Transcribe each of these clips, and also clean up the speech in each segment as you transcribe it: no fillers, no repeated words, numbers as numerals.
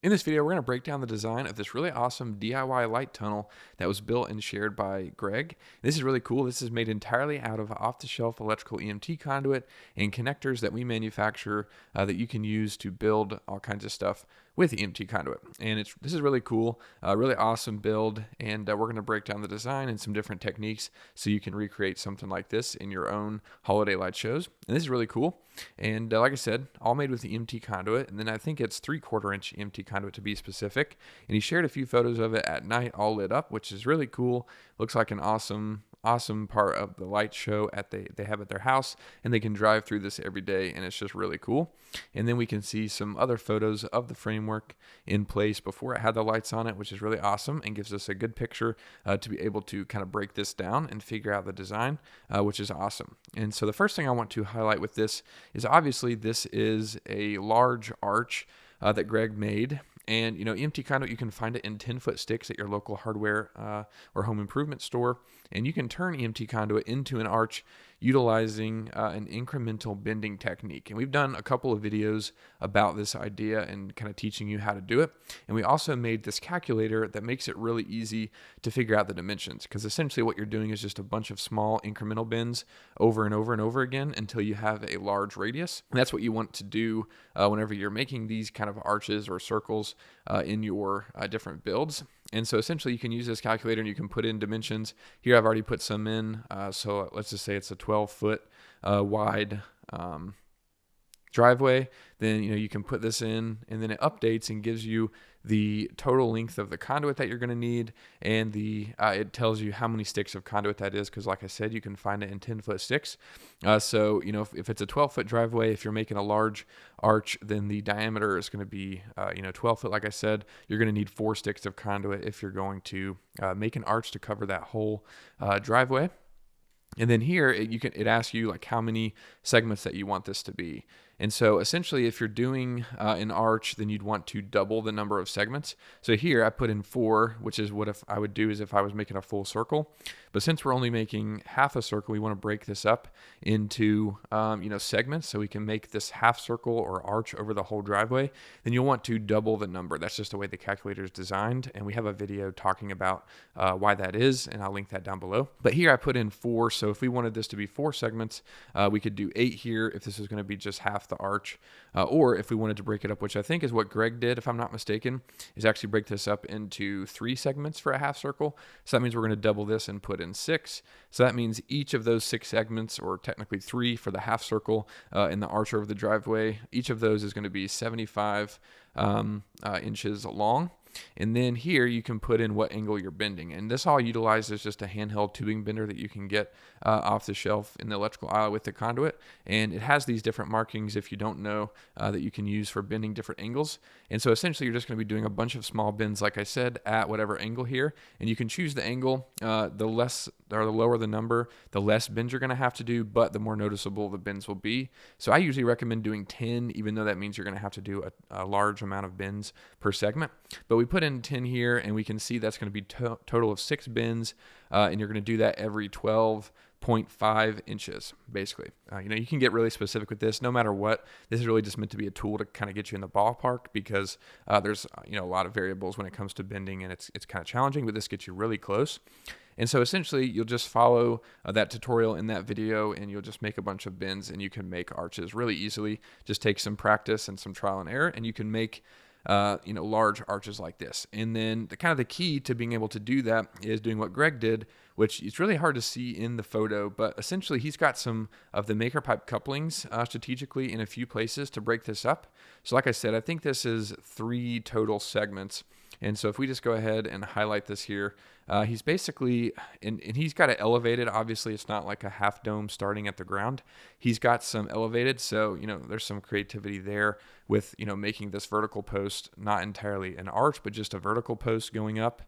In this video, we're going to break down the design of this really awesome DIY light tunnel that was built and shared by Greg. This is really cool. This is made entirely out of off-the-shelf electrical EMT conduit and connectors that we manufacture that you can use to build all kinds of stuff with EMT conduit. And this is really cool, really awesome build. And we're going to break down the design and some different techniques so you can recreate something like this in your own holiday light shows. And this is really cool. And like I said, all made with the EMT conduit. And then I think it's 3/4 inch EMT conduit to be specific. And he shared a few photos of it at night all lit up, which is really cool. Looks like an awesome part of the light show they have at their house, and they can drive through this every day, and it's just really cool. And then we can see some other photos of the framework in place before it had the lights on it, which is really awesome and gives us a good picture to be able to kind of break this down and figure out the design, which is awesome. And so the first thing I want to highlight with this is obviously this is a large arch that Greg made. And, EMT conduit, you can find it in 10-foot sticks at your local hardware or home improvement store. And you can turn EMT conduit into an arch utilizing an incremental bending technique. And we've done a couple of videos about this idea and kind of teaching you how to do it. And we also made this calculator that makes it really easy to figure out the dimensions, because essentially what you're doing is just a bunch of small incremental bends over and over and over again until you have a large radius. And that's what you want to do whenever you're making these kind of arches or circles in your different builds. And so essentially you can use this calculator and you can put in dimensions. Here I've already put some in. So let's just say it's a 12-foot wide driveway. Then you can put this in, and then it updates and gives you the total length of the conduit that you're going to need, and it tells you how many sticks of conduit that is, because like I said, you can find it in 10-foot sticks. So if it's a 12-foot driveway, if you're making a large arch, then the diameter is going to be 12 foot. Like I said, you're going to need 4 sticks of conduit if you're going to make an arch to cover that whole driveway. And then here it asks you like how many segments that you want this to be. And so essentially if you're doing an arch, then you'd want to double the number of segments. So here I put in 4, which is what I would do is if I was making a full circle. But since we're only making half a circle, we want to break this up into segments so we can make this half circle or arch over the whole driveway. Then you'll want to double the number. That's just the way the calculator is designed. And we have a video talking about why that is, and I'll link that down below. But here I put in 4. So if we wanted this to be 4 segments, we could do 8 here if this is going to be just half the arch, or if we wanted to break it up, which I think is what Greg did, if I'm not mistaken, is actually break this up into 3 segments for a half circle. So that means we're going to double this and put in 6. So that means each of those 6 segments, or technically 3 for the half circle in the arch over the driveway, each of those is going to be 75 inches long. And then here you can put in what angle you're bending. And this all utilizes just a handheld tubing bender that you can get off the shelf in the electrical aisle with the conduit. And it has these different markings, if you don't know, that you can use for bending different angles. And so essentially you're just going to be doing a bunch of small bends, like I said, at whatever angle here. And you can choose the angle. The lower the number, the less bends you're going to have to do, but the more noticeable the bends will be. So I usually recommend doing 10, even though that means you're going to have to do a large amount of bends per segment. But we put in 10 here, and we can see that's going to be total of 6 bends, and you're going to do that every 12.5 inches, basically. You can get really specific with this. No matter what, this is really just meant to be a tool to kind of get you in the ballpark, because there's a lot of variables when it comes to bending, and it's kind of challenging, but this gets you really close. And so essentially you'll just follow that tutorial in that video, and you'll just make a bunch of bends, and you can make arches really easily. Just take some practice and some trial and error, and you can make large arches like this. And then the key to being able to do that is doing what Greg did, which it's really hard to see in the photo, but essentially he's got some of the maker pipe couplings strategically in a few places to break this up. So like I said, I think this is 3 total segments. And so if we just go ahead and highlight this here, he's basically, and he's got it elevated. Obviously, it's not like a half dome starting at the ground. He's got some elevated. So, there's some creativity there with, making this vertical post not entirely an arch, but just a vertical post going up.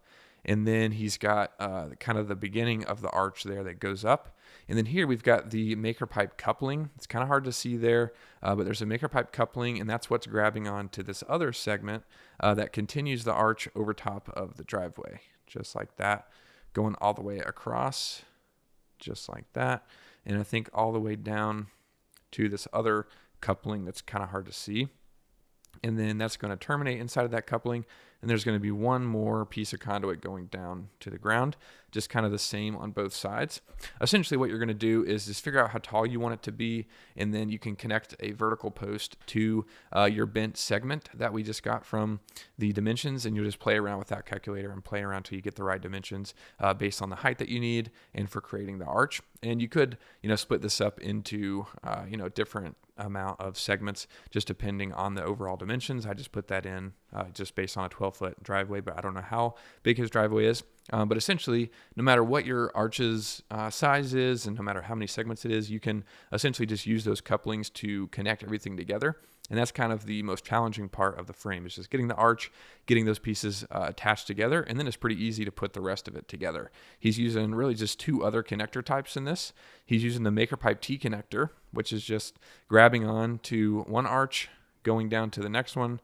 And then he's got kind of the beginning of the arch there that goes up. And then here we've got the maker pipe coupling. It's kind of hard to see there, but there's a maker pipe coupling, and that's what's grabbing onto this other segment that continues the arch over top of the driveway, just like that, going all the way across, just like that. And I think all the way down to this other coupling that's kind of hard to see. and then that's going to terminate inside of that coupling, and there's going to be one more piece of conduit going down to the ground, just kind of the same on both sides. Essentially what you're going to do is just figure out how tall you want it to be, and then you can connect a vertical post to your bent segment that we just got from the dimensions, and you'll just play around with that calculator and play around till you get the right dimensions based on the height that you need and for creating the arch. And you could, split this up into, different amount of segments just depending on the overall dimensions. I just put that in just based on a 12-foot driveway, but I don't know how big his driveway is. But essentially, no matter what your arch's size is and no matter how many segments it is, you can essentially just use those couplings to connect everything together. And that's kind of the most challenging part of the frame, is just getting the arch, getting those pieces attached together, and then it's pretty easy to put the rest of it together. He's using really just two other connector types in this. He's using the Maker Pipe T connector, which is just grabbing on to one arch, going down to the next one,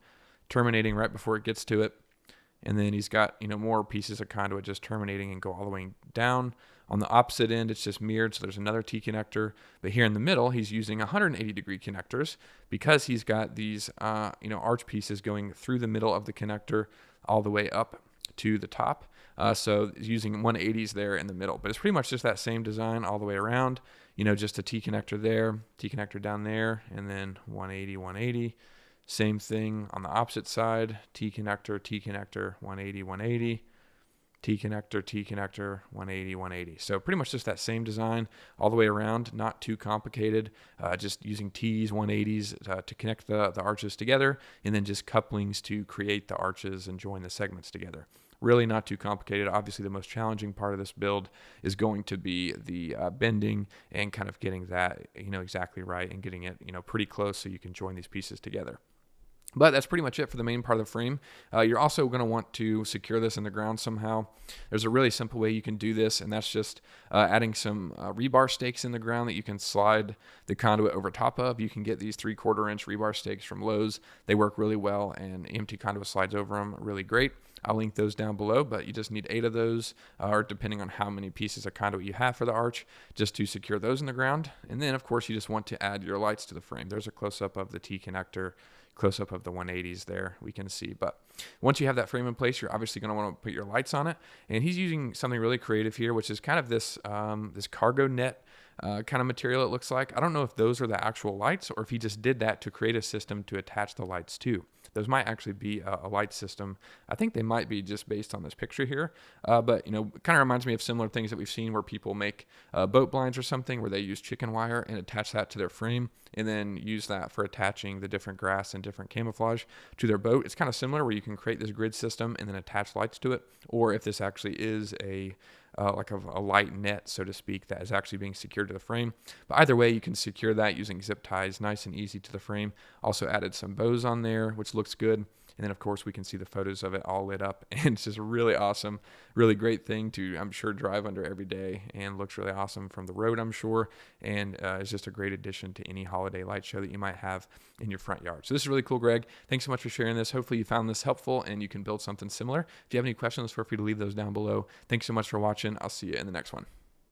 terminating right before it gets to it. And then he's got, more pieces of conduit just terminating and go all the way down. On the opposite end, it's just mirrored, so there's another T connector. But here in the middle, he's using 180-degree connectors because he's got these, arch pieces going through the middle of the connector all the way up to the top. So he's using 180s there in the middle. But it's pretty much just that same design all the way around. Just a T connector there, T connector down there, and then 180, 180. Same thing on the opposite side, T connector, 180, 180. T connector, 180, 180. So pretty much just that same design all the way around, not too complicated, just using T's, 180s to connect the arches together, and then just couplings to create the arches and join the segments together. Really not too complicated. Obviously, the most challenging part of this build is going to be the bending and kind of getting that, exactly right and getting it, pretty close so you can join these pieces together. But that's pretty much it for the main part of the frame. You're also going to want to secure this in the ground somehow. There's a really simple way you can do this, and that's just adding some rebar stakes in the ground that you can slide the conduit over top of. You can get these 3/4-inch rebar stakes from Lowe's. They work really well, and empty conduit slides over them really great. I'll link those down below, but you just need 8 of those, or depending on how many pieces of conduit you have for the arch, just to secure those in the ground. And then, of course, you just want to add your lights to the frame. There's a close-up of the T connector, close-up of the 180s there we can see. But once you have that frame in place, you're obviously going to want to put your lights on it. And he's using something really creative here, which is kind of this this cargo net kind of material it looks like. I don't know if those are the actual lights or if he just did that to create a system to attach the lights to. Those might actually be a light system. I think they might be just based on this picture here. But, it kind of reminds me of similar things that we've seen where people make boat blinds or something where they use chicken wire and attach that to their frame and then use that for attaching the different grass and different camouflage to their boat. It's kind of similar where you can create this grid system and then attach lights to it. Or if this actually is a light net, so to speak, that is actually being secured to the frame. But either way, you can secure that using zip ties, nice and easy to the frame. Also added some bows on there, which looks good. And then, of course, we can see the photos of it all lit up. And it's just a really awesome, really great thing to, I'm sure, drive under every day. And looks really awesome from the road, I'm sure. And it's just a great addition to any holiday light show that you might have in your front yard. So this is really cool, Greg. Thanks so much for sharing this. Hopefully you found this helpful and you can build something similar. If you have any questions, feel free to leave those down below. Thanks so much for watching. I'll see you in the next one.